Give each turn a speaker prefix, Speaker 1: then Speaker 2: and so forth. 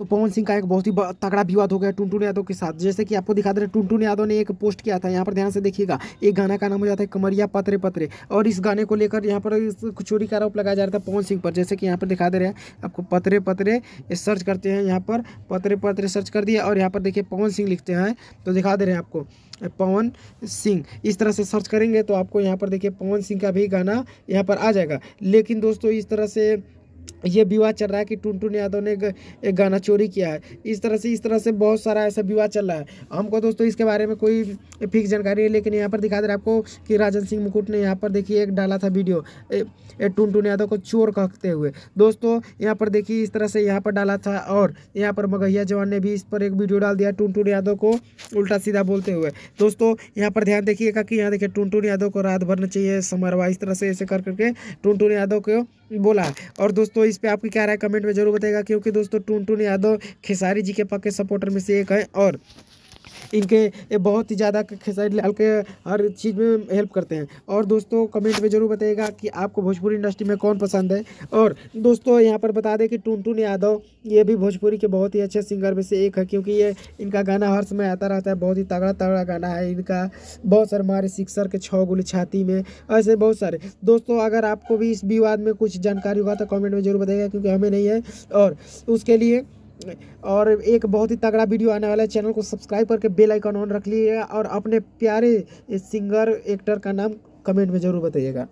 Speaker 1: तो पवन सिंह का एक बहुत ही तगड़ा विवाद हो गया टुनटुन यादव के साथ। जैसे कि आपको दिखा दे रहे, टुनटुन यादव ने एक पोस्ट किया था, यहाँ पर ध्यान से देखिएगा। एक गाना का नाम हो जाता है कमरिया पतरे पतरे, और इस गाने को लेकर यहाँ पर चोरी का आरोप लगाया जा रहा था पवन सिंह पर। जैसे कि यहाँ पर दिखा दे रहे हैं आपको, पतरे पतरे सर्च करते हैं, यहाँ पर पतरे पतरे सर्च कर दिया और यहाँ पर देखिए पवन सिंह लिखते हैं तो दिखा दे रहे हैं आपको पवन सिंह। इस तरह से सर्च करेंगे तो आपको यहाँ पर देखिए पवन सिंह का भी गाना यहाँ पर आ जाएगा। लेकिन दोस्तों इस तरह से ये विवाद चल रहा है कि टुनटुन यादव ने एक गाना चोरी किया है। इस तरह से बहुत सारा ऐसा विवाद चल रहा है। हमको दोस्तों इसके बारे में कोई फिक्स जानकारी है, लेकिन यहाँ पर दिखा दे रहा है आपको कि राजन सिंह मुकुट ने यहाँ पर देखिए एक डाला था वीडियो टुनटुन यादव को चोर कहते हुए। दोस्तों यहाँ पर देखिए इस तरह से यहाँ पर डाला था, और यहाँ पर मगहिया जवान ने भी इस पर एक वीडियो डाल दिया टुनटुन यादव को उल्टा सीधा बोलते हुए। दोस्तों यहाँ पर ध्यान देखिएगा कि यहाँ देखिए टुनटुन यादव को रात भरना चाहिए समरवा, इस तरह से ऐसे कर करके टुनटुन यादव को बोला है। और दोस्तों इस पे आपकी क्या राय कमेंट में जरूर बताइएगा, क्योंकि दोस्तों टुनटुन यादव खेसारी जी के पक्के सपोर्टर में से एक है, और इनके ये बहुत ही ज़्यादा खेसारी लाल के हर चीज़ में हेल्प करते हैं। और दोस्तों कमेंट में जरूर बताइएगा कि आपको भोजपुरी इंडस्ट्री में कौन पसंद है। और दोस्तों यहाँ पर बता दें कि टुनटुन यादव ये भी भोजपुरी के बहुत ही अच्छे सिंगर में से एक है, क्योंकि ये इनका गाना हर समय आता रहता है, बहुत ही तगड़ा तगड़ा गाना है इनका। बहुत सारे हमारे सिक्सर के 6 गोली छाती में, ऐसे बहुत सारे। दोस्तों अगर आपको भी इस विवाद में कुछ जानकारी होगा तो कमेंट में जरूर बताइएगा, क्योंकि हमें नहीं है। और उसके लिए और एक बहुत ही तगड़ा वीडियो आने वाला है, चैनल को सब्सक्राइब करके बेल आइकन ऑन रख लीजिएगा, और अपने प्यारे सिंगर एक्टर का नाम कमेंट में ज़रूर बताइएगा।